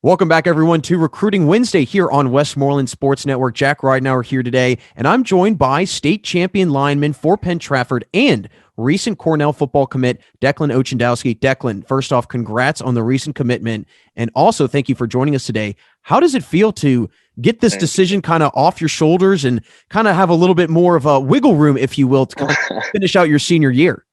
Welcome back, everyone, to Recruiting Wednesday here on Westmoreland Sports Network. Jack Ridenour here today, and I'm joined by state champion lineman for Penn-Trafford and recent Cornell football commit, Declan Ochendowski. Declan, first off, congrats on the recent commitment, and also thank you for joining us today. How does it feel to get this decision kind of off your shoulders and kind of have a little bit more of a wiggle room, if you will, to kind of finish out your senior year?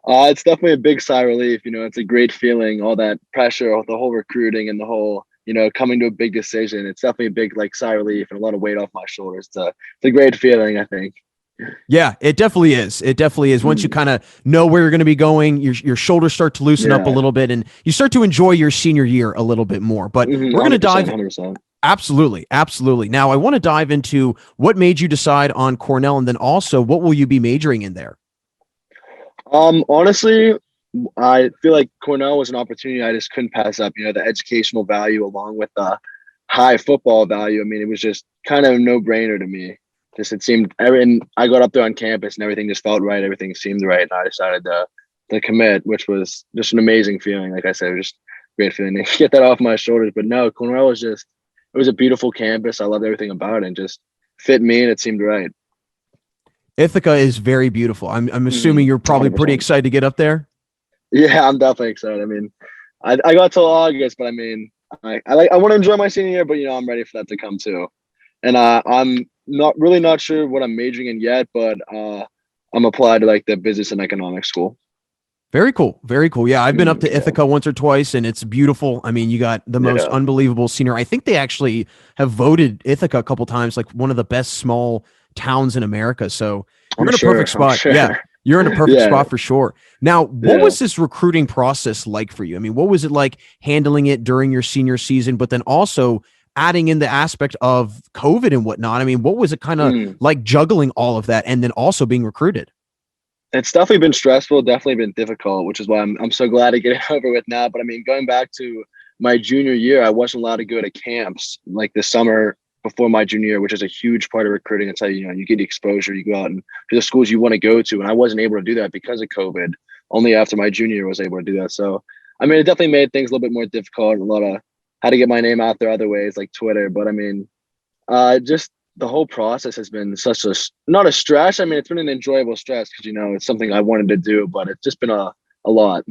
It's definitely a big sigh of relief. It's a great feeling, all that pressure, the whole recruiting and the whole, coming to a big decision. It's definitely a big sigh of relief and a lot of weight off my shoulders. It's a great feeling, I think. Yeah, it definitely is. It definitely is. Once you kind of know where you're going to be going, your shoulders start to loosen up a little bit and you start to enjoy your senior year a little bit more. But we're going to dive 100%. Absolutely. Now, I want to dive into what made you decide on Cornell, and then also what will you be majoring in there? Honestly, I feel like Cornell was an opportunity I just couldn't pass up. The educational value along with the high football value. I mean, it was just kind of a no-brainer to me. It seemed, and I got up there on campus and everything just felt right. Everything seemed right, and I decided to commit, which was just an amazing feeling. Like I said, it was just a great feeling to get that off my shoulders. But no, Cornell was it was a beautiful campus. I loved everything about it, and just fit me, and it seemed right. Ithaca is very beautiful. I'm assuming you're probably 100%. pretty excited to get up there. Yeah, I'm definitely excited. I mean, I got till August, but I mean, I want to enjoy my senior year, but I'm ready for that to come too. And I'm not sure what I'm majoring in yet, but I'm applied to the business and economics school. Very cool. Yeah, I've been up to Ithaca once or twice, and it's beautiful. I mean, you got the most unbelievable scenery. I think they actually have voted Ithaca a couple times like one of the best small towns in America. So you're in a perfect spot. Yeah, you're in a perfect spot for sure. Now, what was this recruiting process like for you? I mean, what was it like handling it during your senior season, but then also adding in the aspect of COVID and whatnot? I mean, what was it kind of like juggling all of that and then also being recruited? It's definitely been stressful, definitely been difficult, which is why I'm so glad to get it over with now. But I mean, going back to my junior year, I wasn't allowed to go to camps like the summer before my junior year, which is a huge part of recruiting. It's how you get the exposure, you go out and to the schools you want to go to. And I wasn't able to do that because of COVID. Only after my junior year was able to do that. So I mean, it definitely made things a little bit more difficult. A lot of how to get my name out there other ways like Twitter. But I mean, just the whole process has been such not a stress. I mean, it's been an enjoyable stress because it's something I wanted to do, but it's just been a lot.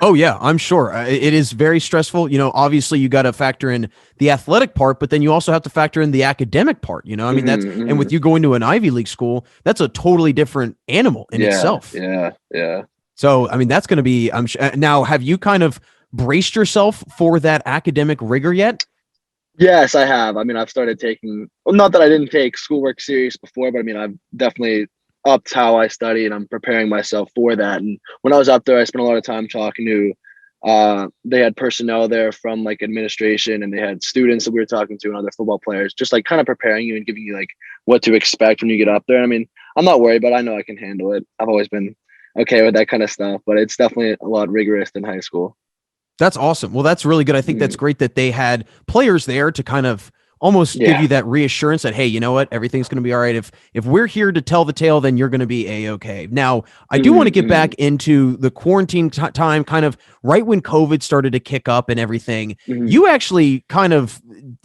Oh yeah, I'm sure. It is very stressful. Obviously you got to factor in the athletic part, but then you also have to factor in the academic part. I mean, and with you going to an Ivy League school, that's a totally different animal in itself. Yeah. So, I mean, that's going to be, now, have you kind of braced yourself for that academic rigor yet? Yes, I have. I mean, I've started taking, well, not that I didn't take schoolwork serious before, but I mean, I've definitely upped how I study and I'm preparing myself for that. And when I was up there, I spent a lot of time talking to, they had personnel there from administration, and they had students that we were talking to and other football players, just kind of preparing you and giving you what to expect when you get up there. I mean, I'm not worried, but I know I can handle it. I've always been okay with that kind of stuff, but it's definitely a lot rigorous than high school. That's awesome. Well, that's really good. I think that's great that they had players there to kind of almost give you that reassurance that, hey, you know what, everything's going to be all right. If we're here to tell the tale, then you're going to be A-okay. Now, I do want to get back into the quarantine time, kind of right when COVID started to kick up and everything. You actually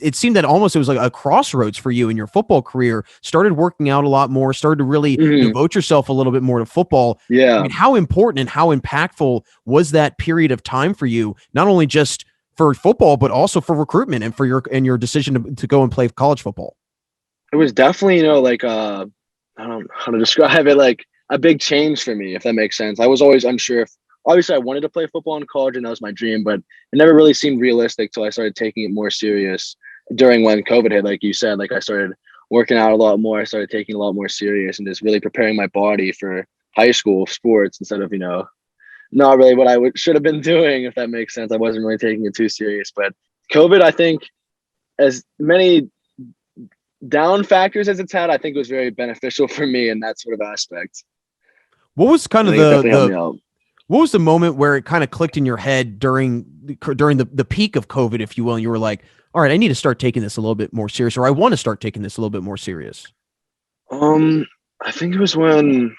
it seemed that almost it was like a crossroads for you in your football career, started working out a lot more, started to really devote yourself a little bit more to football. Yeah. I mean, how important and how impactful was that period of time for you, not only just for football, but also for recruitment and for your decision to go and play college football? It was definitely, I don't know how to describe it, a big change for me, if that makes sense. I was always unsure if, obviously I wanted to play football in college and that was my dream, but it never really seemed realistic till I started taking it more serious during when COVID hit. Like you said, I started working out a lot more. I started taking a lot more serious and just really preparing my body for high school sports instead of, not really what I should have been doing, if that makes sense. I wasn't really taking it too serious. But COVID, I think, as many down factors as it's had, I think it was very beneficial for me in that sort of aspect. What was kind of what was the moment where it kind of clicked in your head during the peak of COVID, if you will, and you were like, all right, I need to start taking this a little bit more serious, or I want to start taking this a little bit more serious? I think it was when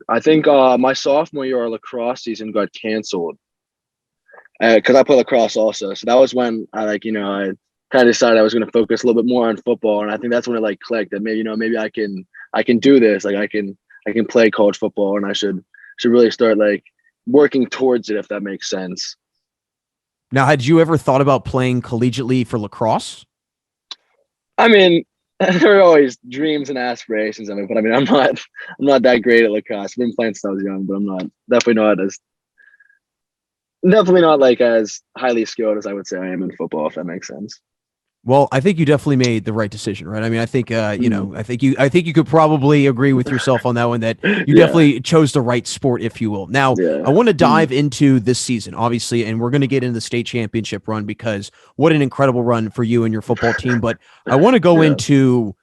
I think my sophomore year, our lacrosse season got canceled because I play lacrosse also. So that was when I I kind of decided I was going to focus a little bit more on football, and I think that's when it like clicked that maybe maybe I can do this. Like I can play college football, and I should really start like working towards it, if that makes sense. Now, had you ever thought about playing collegiately for lacrosse? I mean, there are always dreams and aspirations of it, but I mean, I'm not that great at lacrosse. I've been playing since I was young, but I'm not definitely not like as highly skilled as I would say I am in football, if that makes sense. Well, I think you definitely made the right decision, right? I mean, I think I think you could probably agree with yourself on that one that you Yeah, definitely chose the right sport, if you will. Now, yeah. I want to dive into this season, obviously, and we're going to get into the state championship run because what an incredible run for you and your football team. But I want to go Yeah. into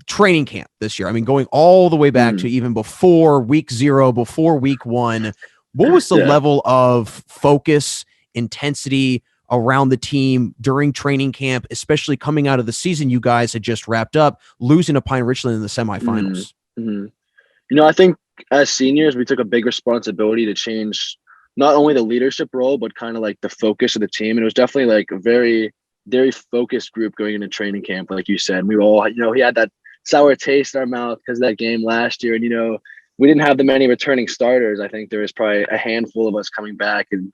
training camp this year. I mean, going all the way back to even before week 0, before week 1. What was the Yeah. level of focus, intensity around the team during training camp, especially coming out of the season you guys had just wrapped up, losing to Pine Richland in the semifinals? Mm-hmm. I think as seniors, we took a big responsibility to change not only the leadership role, but kind of like the focus of the team. And it was definitely like a very, very focused group going into training camp, like you said. We were all, we had that sour taste in our mouth because of that game last year. And, we didn't have the many returning starters. I think there was probably a handful of us coming back. And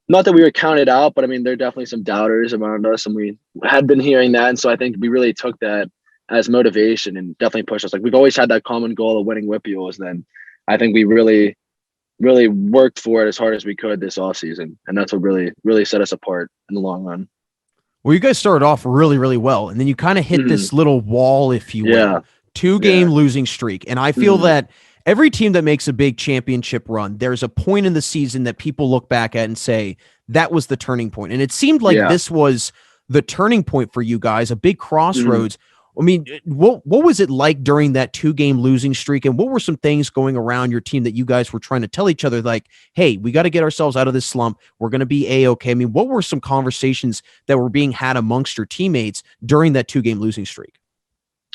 not that we were counted out, but I mean, there are definitely some doubters around us. And we had been hearing that. And so I think we really took that as motivation and definitely pushed us. Like we've always had that common goal of winning WPIALs. Then I think we really, really worked for it as hard as we could this off season. And that's what really, really set us apart in the long run. Well, you guys started off really, really well, and then you kind of hit this little wall, if you will, 2-game losing streak. And I feel that every team that makes a big championship run, there's a point in the season that people look back at and say, that was the turning point. And it seemed like this was the turning point for you guys, a big crossroads. I mean, what was it like during that 2-game losing streak? And what were some things going around your team that you guys were trying to tell each other, like, hey, we got to get ourselves out of this slump. We're going to be A-okay. I mean, what were some conversations that were being had amongst your teammates during that 2-game losing streak?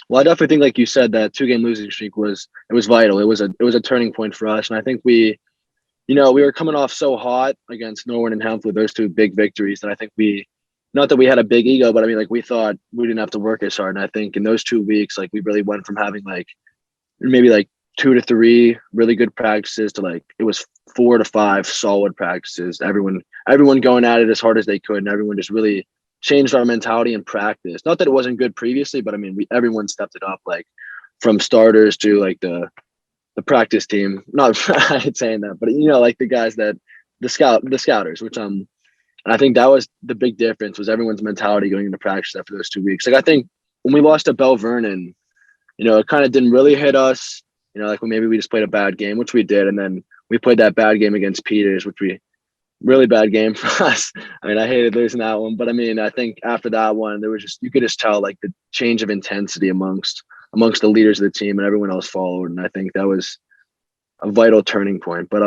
Well, I definitely think, like you said, that 2-game losing streak was vital. It was a turning point for us. And I think we were coming off so hot against Norwood and Helmsley, those 2 big victories, that I think not that we had a big ego, but I mean, like we thought we didn't have to work as hard. And I think in those 2 weeks, like we really went from having like maybe like 2 to 3 really good practices to like it was 4 to 5 solid practices. Everyone going at it as hard as they could, and everyone just really changed our mentality and practice. Not that it wasn't good previously, but I mean, everyone stepped it up, like from starters to like the practice team. Not I hate saying that, but like the guys that the scouters, which and I think that was the big difference, was everyone's mentality going into practice after those 2 weeks. Like I think when we lost to Bell Vernon, it kind of didn't really hit us. Like maybe we just played a bad game, which we did, and then we played that bad game against Peters, which we really bad game for us. I mean, I hated losing that one, but I mean, I think after that one, there was you could just tell like the change of intensity amongst the leaders of the team, and everyone else followed. And I think that was a vital turning point. But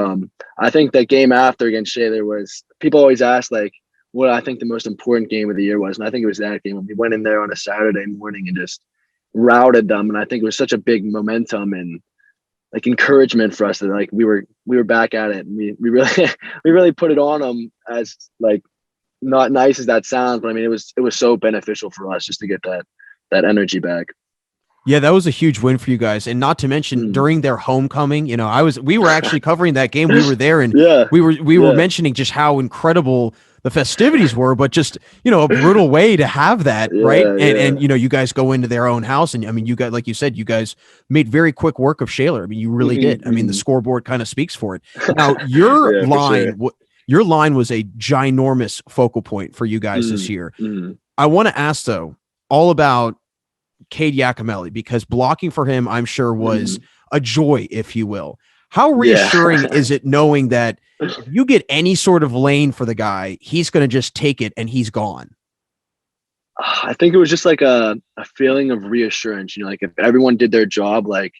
I think that game after against Shaler was, people always ask like what I think the most important game of the year was, and I think it was that game when we went in there on a Saturday morning and just routed them. And I think it was such a big momentum and like encouragement for us that like we were back at it, and we really we really put it on them, as like not nice as that sounds, but I mean it was so beneficial for us just to get that energy back. Yeah, that was a huge win for you guys. And not to mention during their homecoming, we were actually covering that game. We were there, and we were mentioning just how incredible the festivities were, but just, a brutal way to have that. Right. And, you guys go into their own house, and I mean, you guys, like you said, you guys made very quick work of Shaler. I mean, you really did. I mean, the scoreboard kind of speaks for it. Now your your line was a ginormous focal point for you guys this year. I want to ask though, all about Cade Yacomelli, because blocking for him, I'm sure, was a joy, if you will. How reassuring is it knowing that if you get any sort of lane for the guy, he's going to just take it and he's gone? I think it was just like a feeling of reassurance, like if everyone did their job, like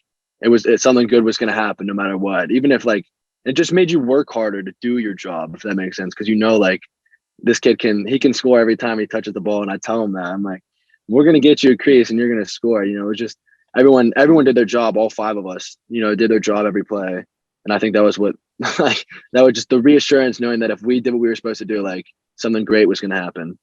something good was going to happen no matter what, even if like it just made you work harder to do your job, if that makes sense. Cause like this kid can score every time he touches the ball. And I tell him that I'm like, we're going to get you a crease and you're going to score. It was just, everyone did their job. All five of us, did their job every play. And I think that was what, like, that was just the reassurance knowing that if we did what we were supposed to do, like something great was going to happen.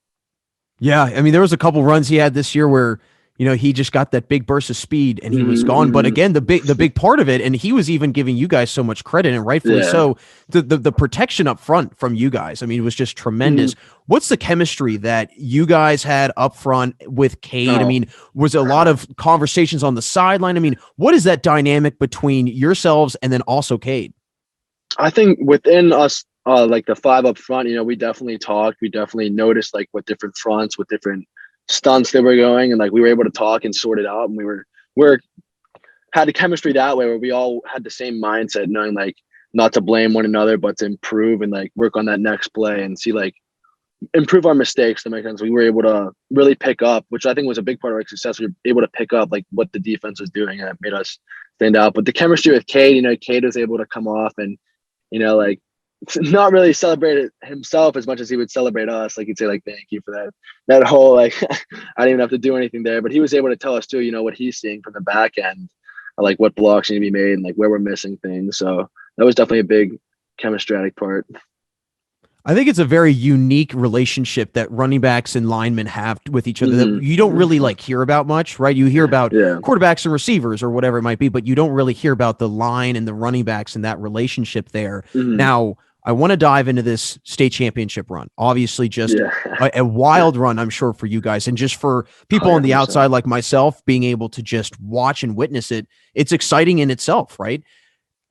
Yeah. I mean, there was a couple runs he had this year where, he just got that big burst of speed and he was gone. But again, the big part of it, and he was even giving you guys so much credit, and rightfully so, the protection up front from you guys, I mean, it was just tremendous. What's the chemistry that you guys had up front with Cade? I mean, was a lot of conversations on the sideline? I mean, what is that dynamic between yourselves and then also Cade? I think within us, like the five up front, we definitely talked. We definitely noticed like what different fronts, what different stunts they were going, and like we were able to talk and sort it out. And we had the chemistry that way where we all had the same mindset, knowing like not to blame one another, but to improve and like work on that next play and see like improve our mistakes to make sense. We were able to really pick up, which I think was a big part of our success. We were able to pick up like what the defense was doing, and it made us stand out. But the chemistry with Cade, Cade was able to come off and, like not really celebrate it himself as much as he would celebrate us. Like he'd say like, thank you for that whole, like, I didn't even have to do anything there, but he was able to tell us too, what he's seeing from the back end, like what blocks need to be made and like where we're missing things. So that was definitely a big chemistry part. I think it's a very unique relationship that running backs and linemen have with each other that you don't really like hear about much, right? You hear about quarterbacks and receivers or whatever it might be, but you don't really hear about the line and the running backs and that relationship there. Now, I want to dive into this state championship run. Obviously, just a wild run, I'm sure, for you guys. And just for people 100%. On the outside like myself, being able to just watch and witness it, it's exciting in itself, right?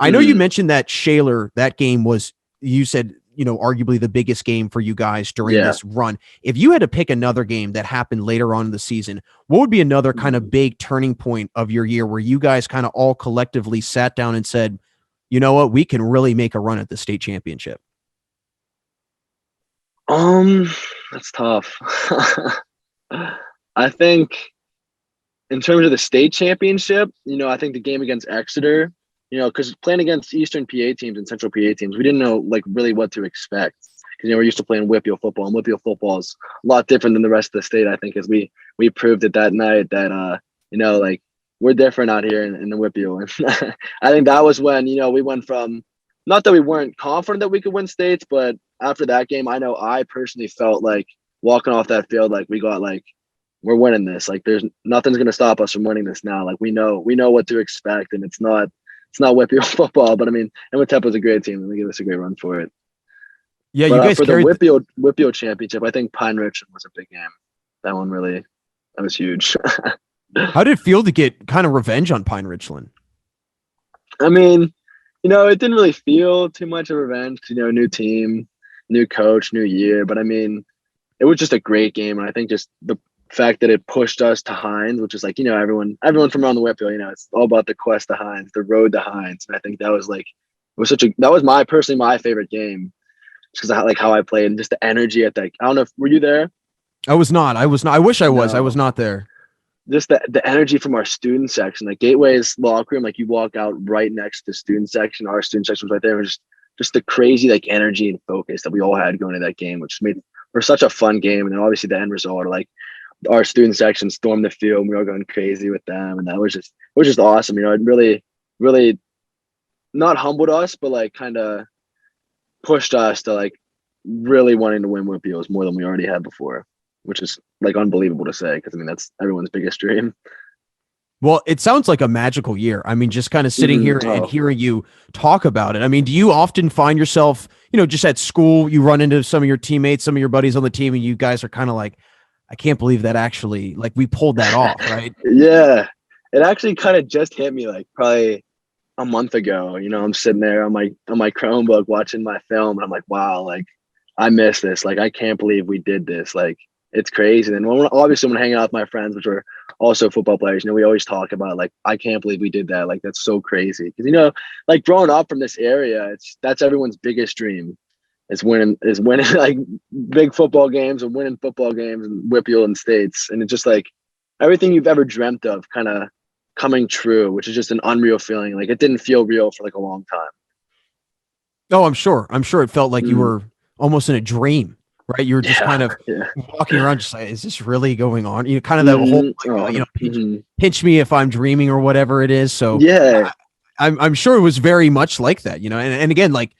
I know you mentioned that Shaler, that game was, you said, arguably the biggest game for you guys during this run. If you had to pick another game that happened later on in the season, what would be another kind of big turning point of your year where you guys kind of all collectively sat down and said, you know what, we can really make a run at the state championship? That's tough. I think in terms of the state championship, I think the game against Exeter, because playing against Eastern PA teams and Central PA teams, we didn't know like really what to expect. Because we're used to playing Whitfield football, and Whitfield football is a lot different than the rest of the state. I think, as we proved it that night that like we're different out here in the Whitfield. And I think that was when we went from, not that we weren't confident that we could win states, but after that game, I know I personally felt like walking off that field, like we're winning this. Like there's nothing's gonna stop us from winning this now. Like we know what to expect, and it's not Whitfield football, but I mean, Tempe's a great team, and they give us a great run for it. Yeah, but, you guys for carried the Whitfield championship, I think Pine Richland was a big game. That one that was huge. How did it feel to get kind of revenge on Pine Richland? I mean, it didn't really feel too much of revenge. New team, new coach, new year. But I mean, it was just a great game, and I think just the fact that it pushed us to Hines, which is like, everyone from around the Whitfield, it's all about the quest to Hines, the road to Hines. And I think that was like, that was personally my favorite game, just because like how I played and just the energy at that. I don't know were you there? I was not. I wish I was. No. I was not there. Just the energy from our student section, like Gateway's locker room, like you walk out right next to the student section. Our student section was right there. It was just the crazy like energy and focus that we all had going to that game, which made for such a fun game. And then obviously the end result, like our student section stormed the field and we were going crazy with them. And it was just awesome. It really, really not humbled us, but like kind of pushed us to like really wanting to win Whitfield more than we already had before, which is like unbelievable to say. Cause I mean, that's everyone's biggest dream. Well, it sounds like a magical year. I mean, just kind of sitting here and hearing you talk about it. I mean, do you often find yourself, just at school, you run into some of your teammates, some of your buddies on the team, and you guys are kind of like, I can't believe that actually, like we pulled that off, right? Yeah. It actually kind of just hit me like probably a month ago. I'm sitting there on my Chromebook watching my film and I'm like, wow, like I missed this. Like, I can't believe we did this. Like, it's crazy. And obviously when hanging out with my friends, which are also football players, we always talk about like, I can't believe we did that. Like, that's so crazy. Cause like growing up from this area, that's everyone's biggest dream. Is winning like big football games and winning football games and Whitfield and states. And it's just like everything you've ever dreamt of kind of coming true, which is just an unreal feeling. Like it didn't feel real for like a long time. Oh, I'm sure it felt like you were almost in a dream, right? You were just kind of walking around just like, is this really going on? You know, kind of that whole, like, pinch me if I'm dreaming or whatever it is. So I'm sure it was very much like that, you know, and again, like,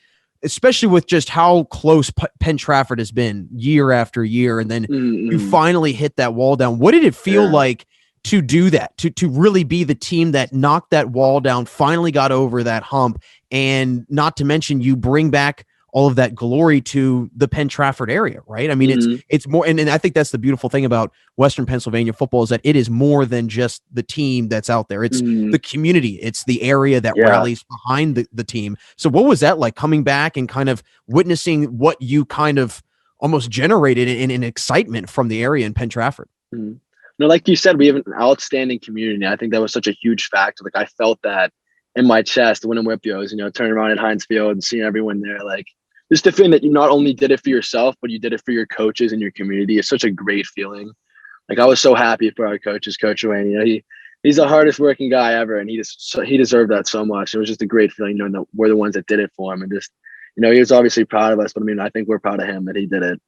especially with just how close Penn-Trafford has been year after year. And then you finally hit that wall down. What did it feel like to do that, to really be the team that knocked that wall down, finally got over that hump, and not to mention you bring back all of that glory to the Penn-Trafford area, right? I mean, it's more, and I think that's the beautiful thing about Western Pennsylvania football is that it is more than just the team that's out there. It's the community. It's the area that rallies behind the team. So what was that like, coming back and kind of witnessing what you kind of almost generated in excitement from the area in Penn-Trafford? No, like you said, we have an outstanding community. I think that was such a huge factor. Like, I felt that in my chest winning Whippios, you know, turning around at Heinz Field and seeing everyone there, like, just the feeling that you not only did it for yourself, but you did it for your coaches and your community is such a great feeling. Like, I was so happy for our coaches, Coach Wayne. You know, he's the hardest working guy ever, and he deserved that so much. It was just a great feeling, knowing that we're the ones that did it for him, and just, you know, he was obviously proud of us. But I mean, I think we're proud of him that he did it.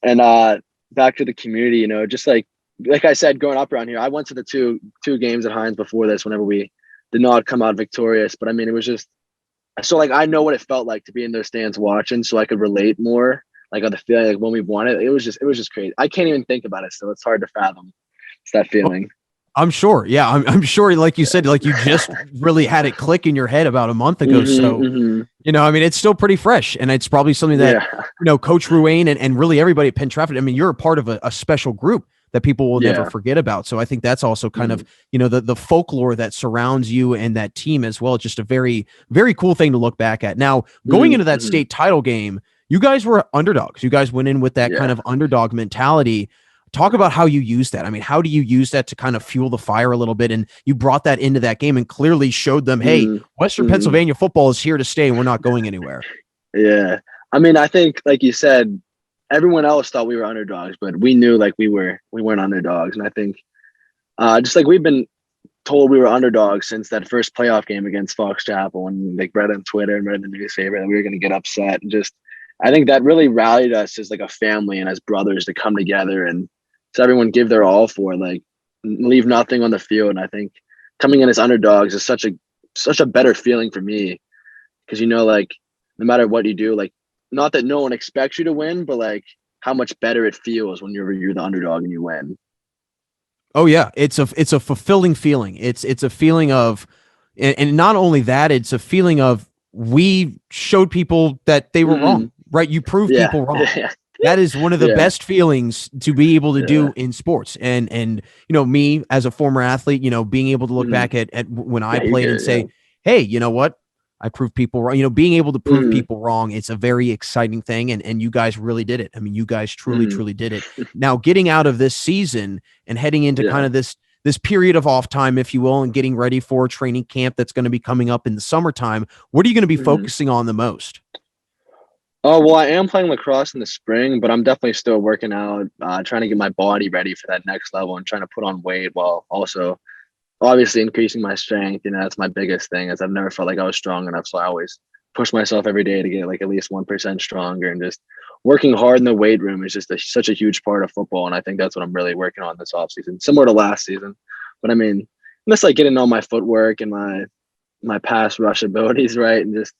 And back to the community, you know, just like I said, growing up around here, I went to the two games at Heinz before this. Whenever we did not come out victorious, but I mean, it was just. So, like, I know what it felt like to be in those stands watching, so I could relate more, like, on the feeling, like, when we won it. It was just crazy. I can't even think about it still. It's hard to fathom. It's that feeling. I'm sure. Yeah, I'm sure, like you said, like, you just really had it click in your head about a month ago. You know, I mean, it's still pretty fresh, and it's probably something that, you know, Coach Ruane and really everybody at Penn-Trafford, I mean, you're a part of a special group that people will never forget about. So I think that's also kind of, you know, the folklore that surrounds you and that team as well. Just a very, very cool thing to look back at. Now, going into that state title game, you guys were underdogs. You guys went in with that kind of underdog mentality. Talk about how you use that. I mean, how do you use that to kind of fuel the fire a little bit? And you brought that into that game and clearly showed them, hey, Western Pennsylvania football is here to stay, and we're not going anywhere. Yeah. I mean, I think, like you said, everyone else thought we were underdogs, but we knew, like, we weren't underdogs. And I think just like we've been told we were underdogs since that first playoff game against Fox Chapel, and, like, read on Twitter and read in the newspaper that we were going to get upset. And just, I think that really rallied us as, like, a family and as brothers to come together and to everyone give their all for, like, leave nothing on the field. And I think coming in as underdogs is such a better feeling for me, because, you know, like, no matter what you do, like, not that no one expects you to win, but, like, how much better it feels when you're the underdog and you win. Oh yeah, it's a fulfilling feeling. It's a feeling of, and not only that, it's a feeling of, we showed people that they were wrong, right? You proved people wrong. That is one of the best feelings to be able to do in sports. And you know, me as a former athlete, you know, being able to look back at when I played and say, hey, you know what? I proved people wrong. You know, being able to prove people wrong, it's a very exciting thing. And you guys really did it. I mean, you guys truly did it. Now, getting out of this season and heading into kind of this period of off time, if you will, and getting ready for training camp that's going to be coming up in the summertime, what are you going to be focusing on the most? Oh, well, I am playing lacrosse in the spring, but I'm definitely still working out, trying to get my body ready for that next level and trying to put on weight while also obviously increasing my strength. You know, that's my biggest thing, is I've never felt like I was strong enough. So I always push myself every day to get, like, at least 1% stronger, and just working hard in the weight room is just such a huge part of football. And I think that's what I'm really working on this offseason, similar to last season. But I mean, just like getting all my footwork and my pass rush abilities right, and just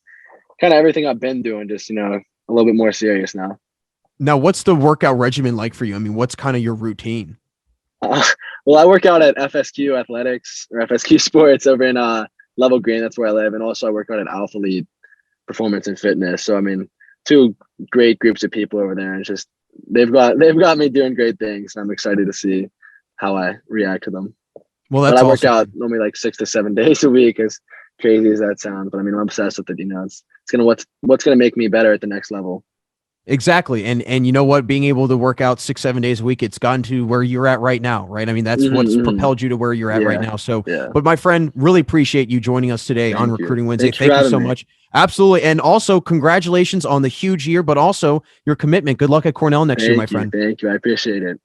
kind of everything I've been doing, just, you know, a little bit more serious now. Now, what's the workout regimen like for you? I mean, what's kind of your routine? Well, I work out at FSQ Athletics, or FSQ Sports, over in Level Green. That's where I live. And also I work out at Alpha Lead Performance and Fitness. So, I mean, two great groups of people over there. And it's just, they've got me doing great things. And I'm excited to see how I react to them. Well, that's but I work out normally like 6 to 7 days a week, as crazy as that sounds. But I mean, I'm obsessed with it. You know, it's what's going to make me better at the next level. Exactly. And you know what, being able to work out 6-7 days a week, it's gotten to where you're at right now, right? I mean, that's what's propelled you to where you're at right now. So, but my friend, really appreciate you joining us today on Recruiting Wednesday. Thank you so much. Absolutely. And also congratulations on the huge year, but also your commitment. Good luck at Cornell next year, my friend. Thank you. I appreciate it.